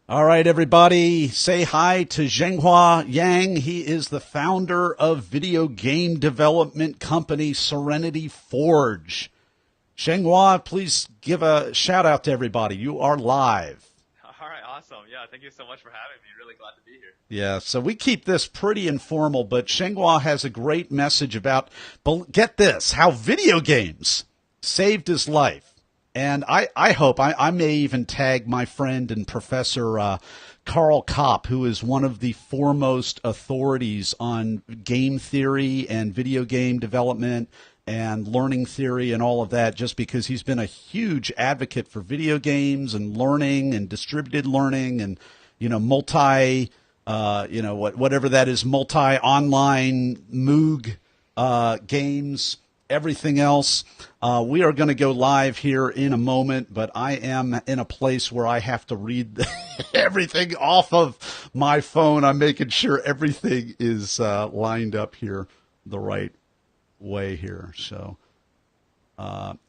All right, everybody, say hi to Zhenghua Yang. He is the founder of video game development company Serenity Forge. Zhenghua, please give a shout out to everybody. You are live. All right, awesome. Yeah, thank you so much for having me. Really glad to be here. Yeah, so we keep this pretty informal, but Zhenghua has a great message about, get this, how video games saved his life. And I hope I may even tag my friend and professor Carl Kopp, who is one of the foremost authorities on game theory and video game development and learning theory and all of that, just because he's been a huge advocate for video games and learning and distributed learning and multi whatever that is, multi online Moog games, everything else. We are going to go live here in a moment, but I am in a place where I have to read everything off of my phone. I'm making sure everything is lined up here the right way here. So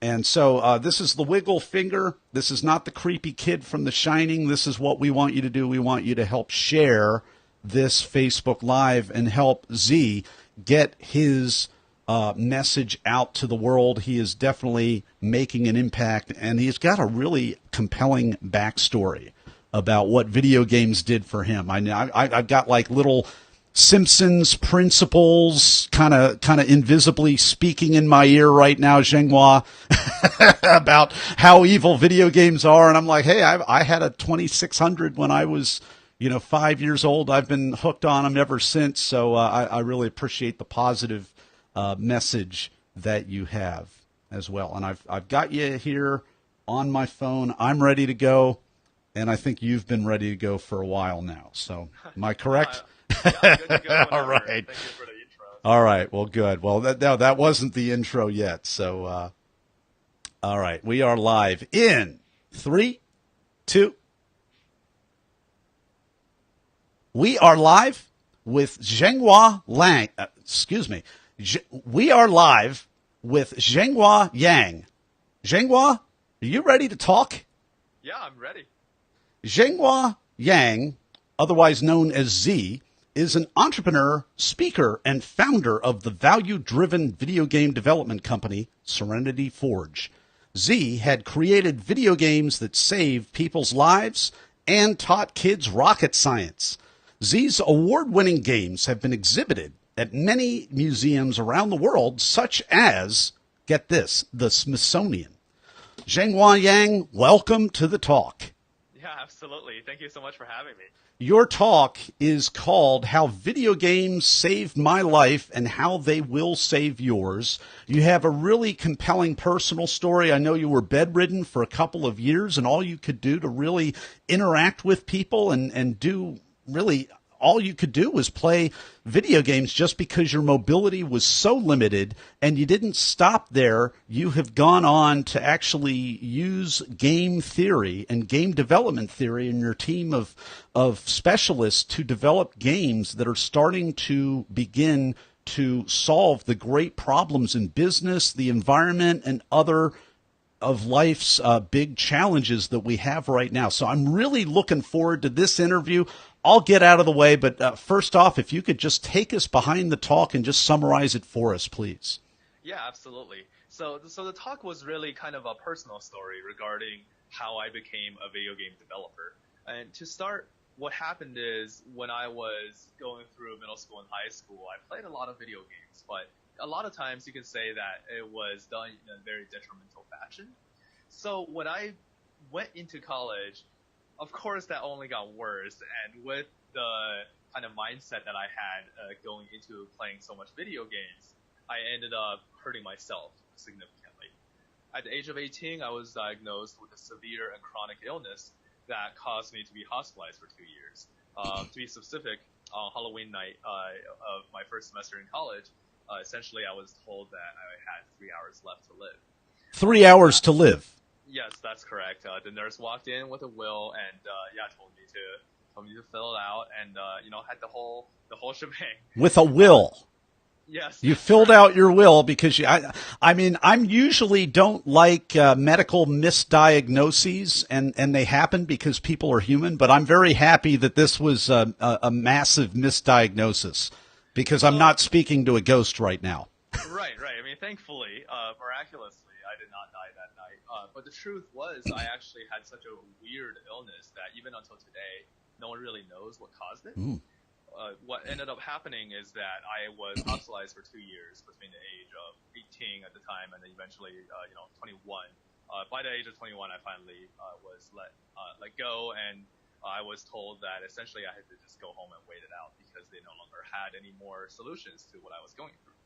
this is the wiggle finger. This is not the creepy kid from The Shining. This is what we want you to do. We want you to help share this Facebook Live and help Z get his message out to the world. He is definitely making an impact, and he's got a really compelling backstory about what video games did for him. I've got like little Simpsons principles kind of invisibly speaking in my ear right now, Zhenghua, about how evil video games are. And I'm like, hey, I had a 2600 when I was 5 years old. I've been hooked on them ever since. So I really appreciate the positive message that you have as well. And I've got you here on my phone. I'm ready to go. And I think you've been ready to go for a while now. So am I correct? Yeah, I'm good to go All whenever. right. Thank you for the intro. All right. Well, good. Well, that wasn't the intro yet. So, all right. We are live in 3, 2. We are live with Zhenghua Lang. Excuse me. We are live with Zhenghua Yang. Zhenghua, are you ready to talk? Yeah, I'm ready. Zhenghua Yang, otherwise known as Z, is an entrepreneur, speaker, and founder of the value-driven video game development company, Serenity Forge. Z had created video games that saved people's lives and taught kids rocket science. Z's award-winning games have been exhibited at many museums around the world, such as, get this, the Smithsonian. Zhenghua Yang, welcome to the talk. Yeah, absolutely. Thank you so much for having me. Your talk is called How Video Games Saved My Life and How They Will Save Yours. You have a really compelling personal story. I know you were bedridden for a couple of years, and all you could do to really interact with people and do really all you could do was play video games just because your mobility was so limited, and you didn't stop there. You have gone on to actually use game theory and game development theory in your team of specialists to develop games that are starting to begin to solve the great problems in business, the environment, and other of life's big challenges that we have right now. So I'm really looking forward to this interview. I'll get out of the way, but first off, if you could just take us behind the talk and just summarize it for us, please. Yeah, absolutely. So the talk was really kind of a personal story regarding how I became a video game developer. And to start, what happened is when I was going through middle school and high school, I played a lot of video games, but a lot of times you can say that it was done in a very detrimental fashion. So when I went into college, of course that only got worse, and with the kind of mindset that I had going into playing so much video games, I ended up hurting myself significantly. At the age of 18, I was diagnosed with a severe and chronic illness that caused me to be hospitalized for 2 years. To be specific, on Halloween night of my first semester in college, essentially I was told that I had 3 hours left to live. 3 hours to live. Yes, that's correct. The nurse walked in with a will and told me to fill it out and had the whole shebang. With a will. Yes, You that's filled right. out your will because I mean, I'm usually don't like medical misdiagnoses, and they happen because people are human. But I'm very happy that this was a massive misdiagnosis because I'm Well, not speaking to a ghost right now. right, right. I mean, thankfully, miraculously, I did not die that night. But the truth was, I actually had such a weird illness that even until today, no one really knows what caused it. Mm. What ended up happening is that I was hospitalized for 2 years between the age of 18 at the time and then eventually, 21. By the age of 21, I finally was let go, and I was told that essentially I had to just go home and wait it out because they no longer had any more solutions to what I was going through.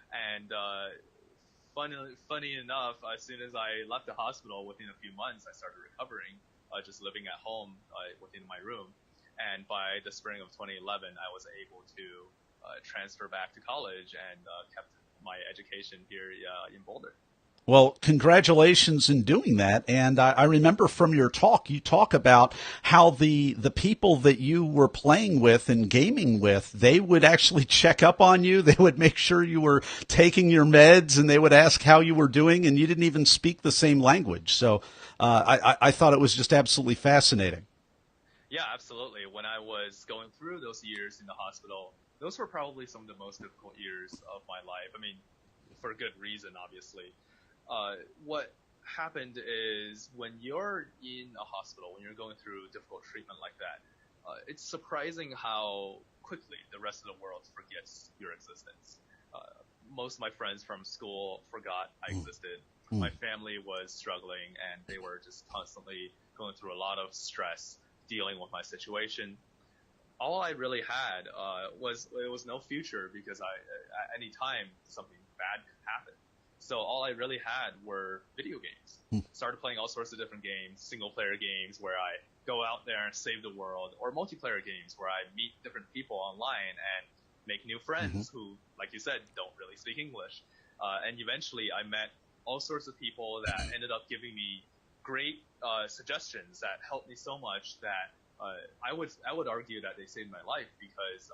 And funny enough, as soon as I left the hospital, within a few months, I started recovering, just living at home within my room. And by the spring of 2011, I was able to transfer back to college and kept my education here in Boulder. Well, congratulations in doing that. And I remember from your talk, you talk about how the people that you were playing with and gaming with, they would actually check up on you. They would make sure you were taking your meds, and they would ask how you were doing, and you didn't even speak the same language. So I thought it was just absolutely fascinating. Yeah, absolutely. When I was going through those years in the hospital, those were probably some of the most difficult years of my life. I mean, for good reason, obviously. What happened is when you're in a hospital, when you're going through difficult treatment like that, it's surprising how quickly the rest of the world forgets your existence. Uh, Most of my friends from school forgot I existed. My family was struggling, and they were just constantly going through a lot of stress dealing with my situation. All I really had was it was no future because at any time something bad could happen. So all I really had were video games. Started playing all sorts of different games, single player games where I go out there and save the world, or multiplayer games where I meet different people online and make new friends who, like you said, don't really speak English. And eventually I met all sorts of people that ended up giving me great suggestions that helped me so much that I would argue that they saved my life because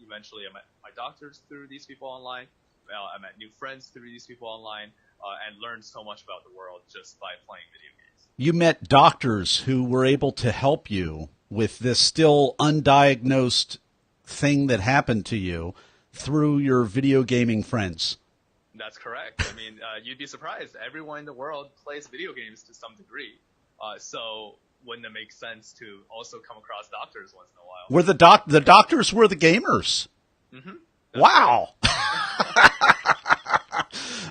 eventually I met my doctors through these people online. I met new friends through these people online, and learned so much about the world just by playing video games. You met doctors who were able to help you with this still undiagnosed thing that happened to you through your video gaming friends. That's correct. I mean, you'd be surprised. Everyone in the world plays video games to some degree. So wouldn't it make sense to also come across doctors once in a while? Were the doctors were the gamers? That's Wow. right.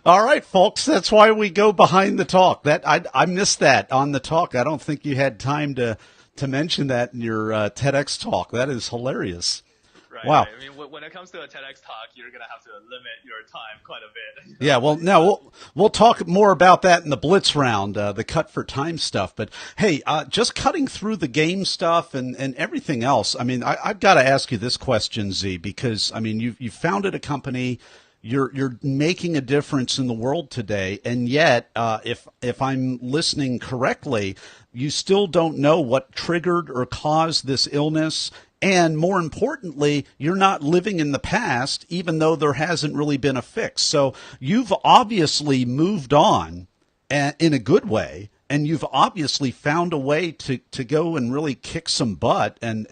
All right, folks, that's why we go behind the talk. That I missed that on the talk. I don't think you had time to mention that in your TEDx talk. That is hilarious. Right, Wow. right. I mean, when it comes to a TEDx talk, you're gonna have to limit your time quite a bit. Yeah, well, now we'll talk more about that in the Blitz round, the cut for time stuff. But hey, just cutting through the game stuff and everything else. I mean, I've got to ask you this question, Z, because I mean, you founded a company. You're making a difference in the world today, and yet, if I'm listening correctly, you still don't know what triggered or caused this illness. And more importantly, you're not living in the past, even though there hasn't really been a fix. So you've obviously moved on in a good way. And you've obviously found a way to go and really kick some butt and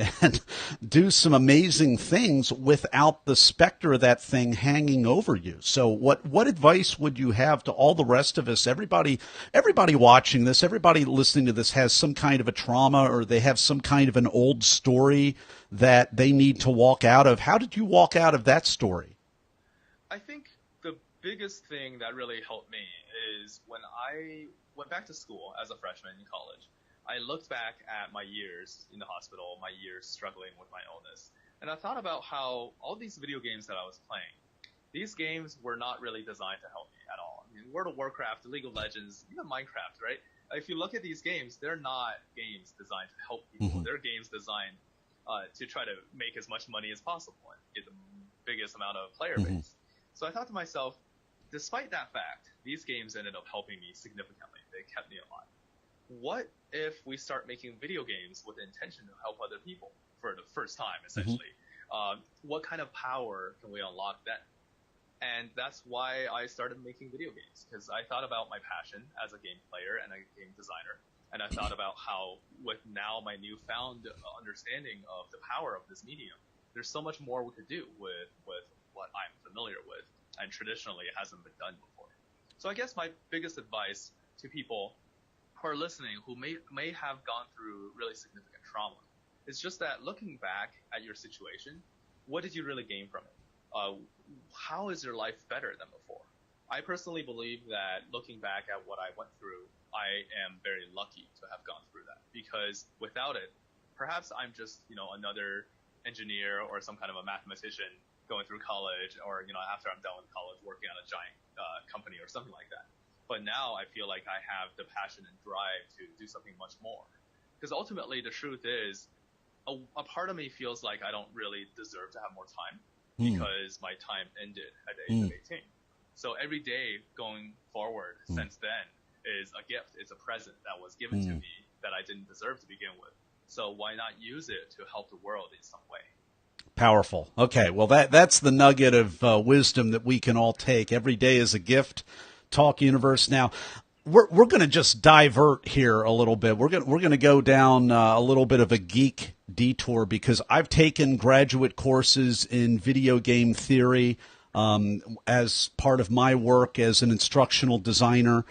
do some amazing things without the specter of that thing hanging over you. So what advice would you have to all the rest of us? Everybody watching this, everybody listening to this has some kind of a trauma, or they have some kind of an old story that they need to walk out of. How did you walk out of that story? I think the biggest thing that really helped me is when I went back to school as a freshman in college. I looked back at my years in the hospital, my years struggling with my illness, and I thought about how all these video games that I was playing, these games were not really designed to help me at all. I mean, World of Warcraft, League of Legends, even Minecraft, right? If you look at these games, they're not games designed to help people. They're games designed to try to make as much money as possible and get the biggest amount of player base. So I thought to myself, despite that fact, these games ended up helping me significantly. They kept me alive. What if we start making video games with the intention to help other people for the first time, essentially? what kind of power can we unlock then? And that's why I started making video games, because I thought about my passion as a game player and a game designer. And I thought about how, with now my newfound understanding of the power of this medium, there's so much more we could do with what I'm familiar with, and traditionally it hasn't been done before. So I guess my biggest advice to people who are listening who may have gone through really significant trauma is just that, looking back at your situation, what did you really gain from it? How is your life better than before? I personally believe that, looking back at what I went through, I am very lucky to have gone through that, because without it, perhaps I'm just, another engineer or some kind of a mathematician going through college, or, after I'm done with college, working on a giant company or something like that. But now I feel like I have the passion and drive to do something much more. Because ultimately, the truth is, a part of me feels like I don't really deserve to have more time, because my time ended at the age of 18. So every day going forward since then is a gift. It's a present that was given to me that I didn't deserve to begin with. So why not use it to help the world in some way? Powerful. Okay, well, that's the nugget of wisdom that we can all take. Every day is a gift. Talk Universe. Now, we're going to just divert here a little bit. We're going to go down a little bit of a geek detour, because I've taken graduate courses in video game theory as part of my work as an instructional designer.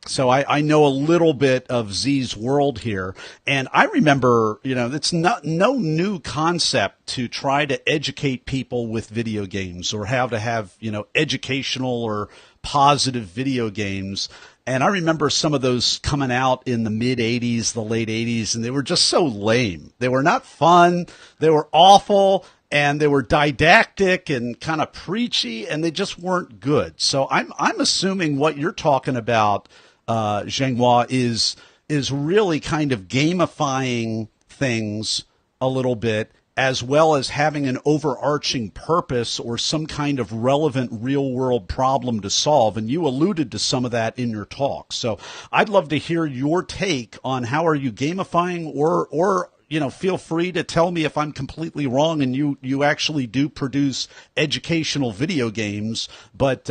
So I know a little bit of Z's world here. And I remember, it's no new concept to try to educate people with video games, or how to have, educational or positive video games. And I remember some of those coming out in the mid-'80s, the late '80s, and they were just so lame. They were not fun. They were awful. And they were didactic and kind of preachy, and they just weren't good. So I'm assuming what you're talking about, Zhenghua, is really kind of gamifying things a little bit, as well as having an overarching purpose or some kind of relevant real-world problem to solve. And you alluded to some of that in your talk. So I'd love to hear your take on how are you gamifying, or feel free to tell me if I'm completely wrong and you actually do produce educational video games. But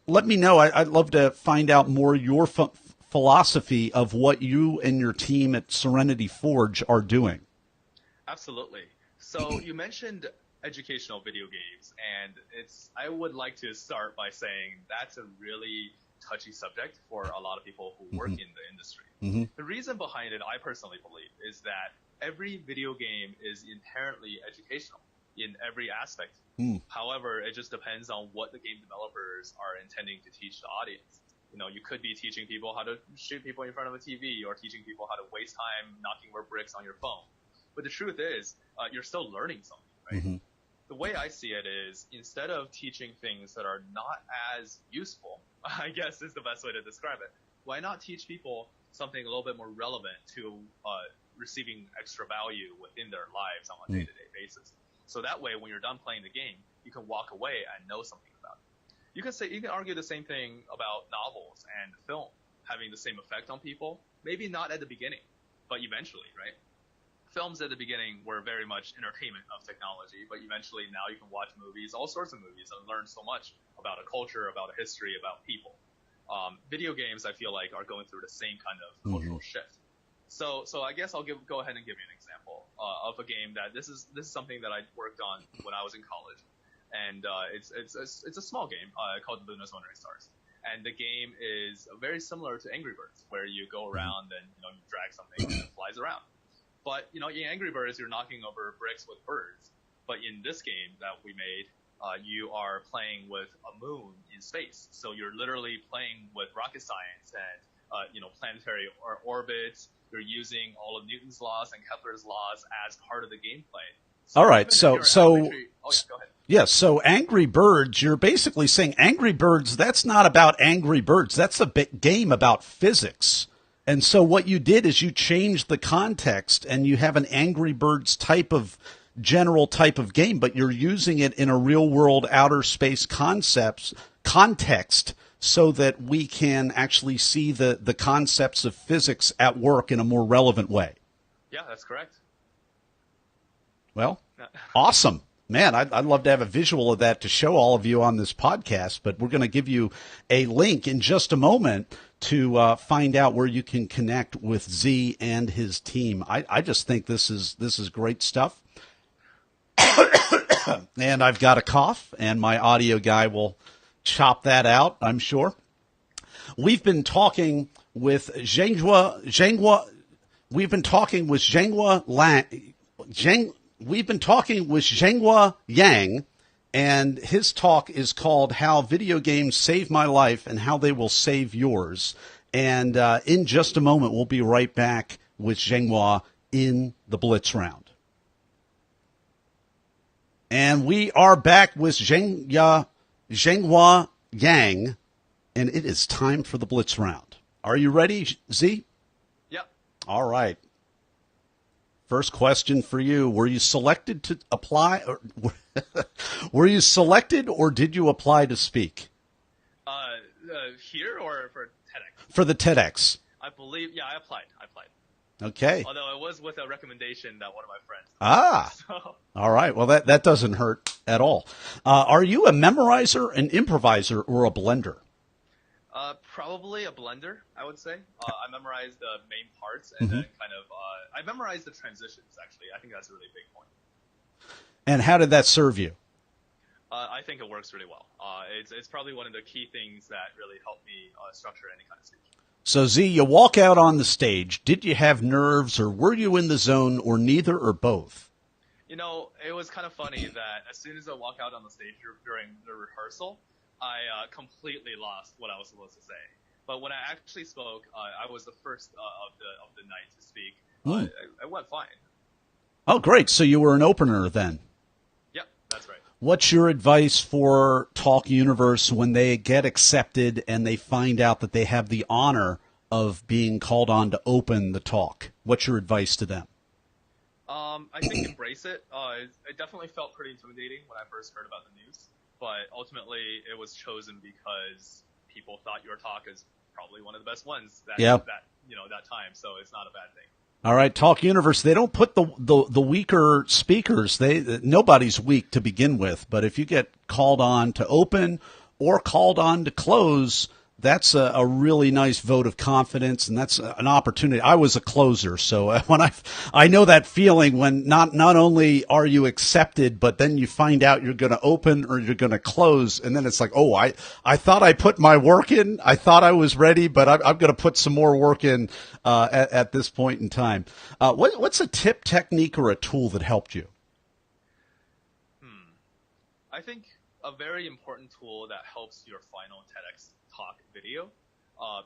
let me know. I'd love to find out more your philosophy of what you and your team at Serenity Forge are doing. Absolutely. So you mentioned educational video games, and I would like to start by saying that's a really touchy subject for a lot of people who work in the industry. The reason behind it, I personally believe, is that every video game is inherently educational in every aspect. However, it just depends on what the game developers are intending to teach the audience. You could be teaching people how to shoot people in front of a TV, or teaching people how to waste time knocking more bricks on your phone. But the truth is, you're still learning something, right? The way I see it is, instead of teaching things that are not as useful, I guess is the best way to describe it, why not teach people something a little bit more relevant to receiving extra value within their lives on a day-to-day basis? So that way, when you're done playing the game, you can walk away and know something about it. You can argue the same thing about novels and film having the same effect on people. Maybe not at the beginning, but eventually, right? Films at the beginning were very much entertainment of technology, but eventually now you can watch movies, all sorts of movies, and learn so much about a culture, about a history, about people. Video games, I feel like, are going through the same kind of cultural shift. So I guess I'll go ahead and give you an example of a game that this is something that I worked on when I was in college, and it's a small game called Luna's Wandering Stars. And the game is very similar to Angry Birds, where you go around and you drag something and it flies around. But in Angry Birds, you're knocking over bricks with birds. But in this game that we made, you are playing with a moon in space. So you're literally playing with rocket science and planetary orbits. You're using all of Newton's laws and Kepler's laws as part of the gameplay. So all right, so go ahead. Yes, so Angry Birds, you're basically saying Angry Birds, that's not about Angry Birds. That's a big game about physics. And so what you did is you changed the context, and you have an Angry Birds general type of game, but you're using it in a real world outer space context so that we can actually see the concepts of physics at work in a more relevant way. Yeah, that's correct. Well, awesome. Man, I'd love to have a visual of that to show all of you on this podcast, but we're going to give you a link in just a moment to find out where you can connect with Z and his team. I just think this is great stuff. And I've got a cough, and my audio guy will chop that out, I'm sure. We've been talking with Zhenghua. We've been talking with Zhenghua Yang, and his talk is called How Video Games Save My Life and How They Will Save Yours. And in just a moment, we'll be right back with Zhenghua in the Blitz Round. And we are back with Zhenghua Yang, and it is time for the Blitz Round. Are you ready, Z? Yep. All right. First question for you. Were you selected to apply? Or, were you selected or did you apply to speak? Here or for TEDx? For the TEDx. I believe, yeah, I applied. Okay. Although it was with a recommendation that one of my friends. So. All right. Well, that doesn't hurt at all. Are you a memorizer, an improviser, or a blender? Probably a blender, I would say. I memorized the main parts and then I memorized the transitions, actually. I think that's a really big point. And how did that serve you? I think it works really well. It's probably one of the key things that really helped me structure any kind of speech. So, Z, you walk out on the stage. Did you have nerves, or were you in the zone, or neither, or both? You know, it was kind of funny that as soon as I walked out on the stage during the rehearsal, I completely lost what I was supposed to say. But when I actually spoke, I was the first of the night to speak. It went fine. Oh, great. So you were an opener then. Yep, that's right. What's your advice for Talk Universe when they get accepted and they find out that they have the honor of being called on to open the talk? What's your advice to them? I think embrace it. It definitely felt pretty intimidating when I first heard about the news, but ultimately it was chosen because people thought your talk is probably one of the best ones that time, so it's not a bad thing. All right, Talk Universe, they don't put the weaker speakers. Nobody's weak to begin with, but if you get called on to open or called on to close, that's a really nice vote of confidence, and that's an opportunity. I was a closer, so when I know that feeling when not only are you accepted, but then you find out you're going to open or you're going to close, and then it's like, oh, I thought I put my work in, I thought I was ready, but I'm going to put some more work in at this point in time. What's a tip, technique, or a tool that helped you? I think a very important tool that helps your final TEDx talk video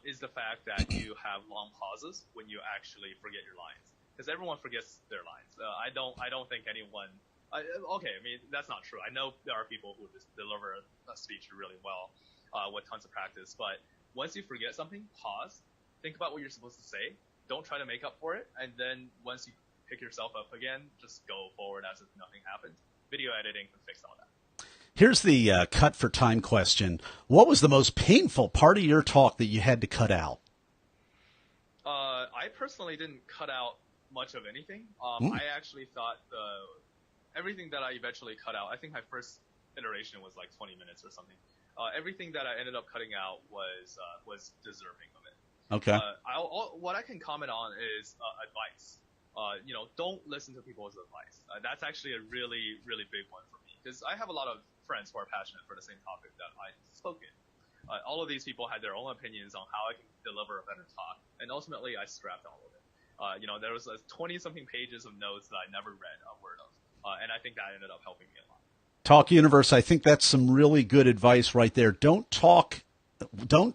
is the fact that you have long pauses when you actually forget your lines, because everyone forgets their lines. I don't think anyone. I mean, that's not true. I know there are people who just deliver a speech really well with tons of practice, but once you forget something, pause, think about what you're supposed to say. Don't try to make up for it, and then once you pick yourself up again, just go forward as if nothing happened. Video editing can fix all that. Here's the cut for time question. What was the most painful part of your talk that you had to cut out? I personally didn't cut out much of anything. I actually thought everything that I eventually cut out, I think my first iteration was like 20 minutes or something. Everything that I ended up cutting out was deserving of it. Okay. What I can comment on is advice. Don't listen to people's advice. That's actually a really, really big one for me, because I have a lot of friends who are passionate for the same topic that I spoke in. All of these people had their own opinions on how I can deliver a better talk, and ultimately I scrapped all of it. There was 20-something pages of notes that I never read a word of, and I think that ended up helping me a lot. Talk Universe, I think that's some really good advice right there. Don't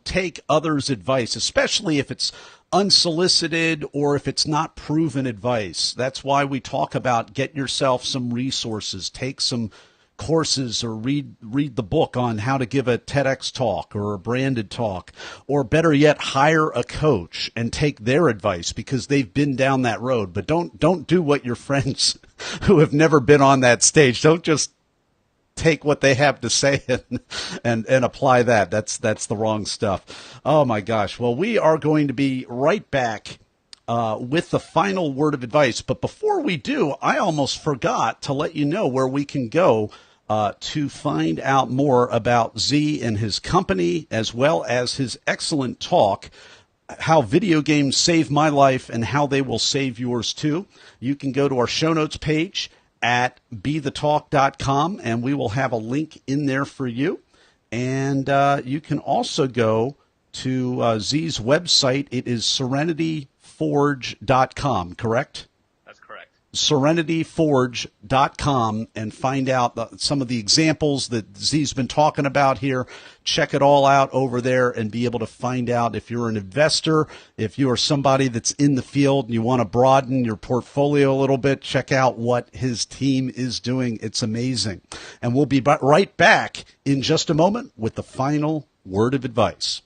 take others' advice, especially if it's unsolicited or if it's not proven advice. That's why we talk about get yourself some resources, take some courses, or read the book on how to give a TEDx talk or a branded talk, or better yet, hire a coach and take their advice because they've been down that road. But don't do what your friends who have never been on that stage. Don't just take what they have to say and apply that. That's the wrong stuff. Oh my gosh. Well, we are going to be right back with the final word of advice. But before we do, I almost forgot to let you know where we can go to find out more about Z and his company, as well as his excellent talk, how video games save my life and how they will save yours too. You can go to our show notes page at BeTheTalk.com, and we will have a link in there for you. And you can also go to Z's website. It is serenityforge.com, correct? That's correct. serenityforge.com, and find out some of the examples that Z's been talking about here. Check it all out over there and be able to find out if you're an investor, if you are somebody that's in the field and you want to broaden your portfolio a little bit, check out what his team is doing. It's amazing. And we'll be right back in just a moment with the final word of advice.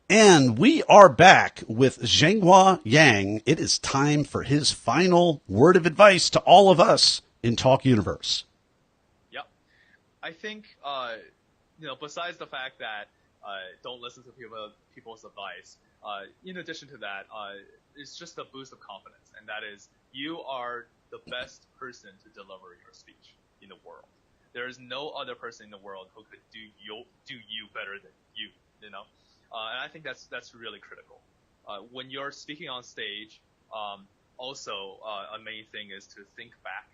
And we are back with Zhenghua Yang. It is time for his final word of advice to all of us in Talk Universe. Yep. I think, besides the fact that don't listen to people's advice, in addition to that, it's just a boost of confidence, and that is you are the best person to deliver your speech in the world. There is no other person in the world who could do you better than you, you know? And I think that's really critical. When you're speaking on stage, also a main thing is to think back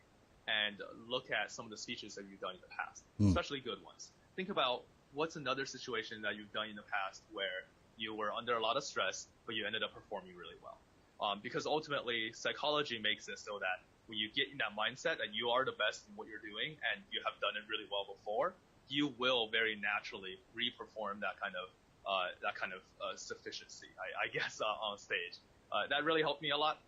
and look at some of the speeches that you've done in the past, especially good ones. Think about what's another situation that you've done in the past where you were under a lot of stress, but you ended up performing really well. Because ultimately, psychology makes it so that when you get in that mindset that you are the best in what you're doing and you have done it really well before, you will very naturally re-perform that kind of sufficiency, I guess, on stage. That really helped me a lot.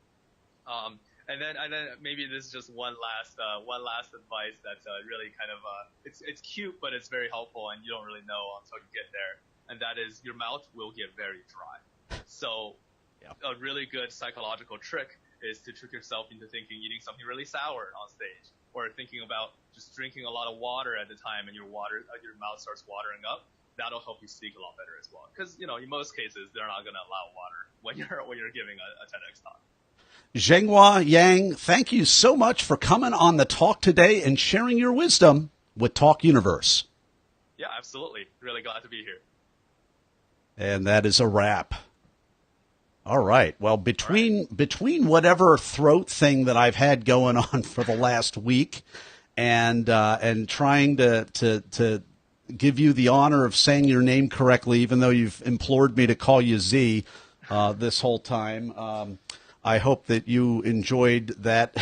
And then maybe this is just one last advice that's really kind of it's cute, but it's very helpful, and you don't really know until you get there. And that is your mouth will get very dry. So a really good psychological trick is to trick yourself into thinking eating something really sour on stage, or thinking about just drinking a lot of water at the time, and your mouth starts watering up. That'll help you speak a lot better as well. Because, in most cases, they're not going to allow water when you're giving a TEDx talk. Zhenghua Yang, thank you so much for coming on the talk today and sharing your wisdom with Talk Universe. Yeah, absolutely. Really glad to be here. And that is a wrap. All right. Well, between whatever throat thing that I've had going on for the last week and trying to give you the honor of saying your name correctly, even though you've implored me to call you Z this whole time. I hope that you enjoyed that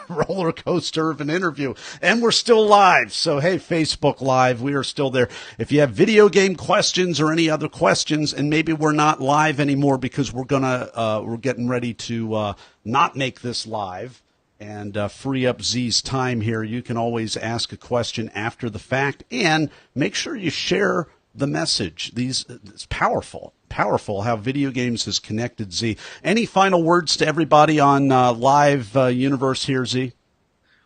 roller coaster of an interview. And we're still live. So, hey, Facebook Live, we are still there. If you have video game questions or any other questions, and maybe we're not live anymore because we're getting ready to not make this live and free up Z's time here, you can always ask a question after the fact, and make sure you share the message. It's powerful how video games has connected Z. Any final words to everybody on live universe here, Z?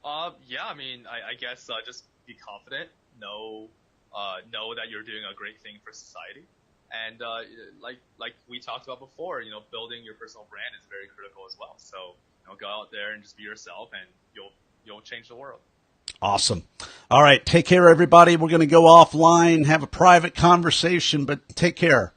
Yeah, I mean, I guess just be confident, know that you're doing a great thing for society, and like we talked about before, building your personal brand is very critical as well. So go out there and just be yourself, and you'll change the world. Awesome. All right, take care, everybody. We're going to go offline, have a private conversation, but take care.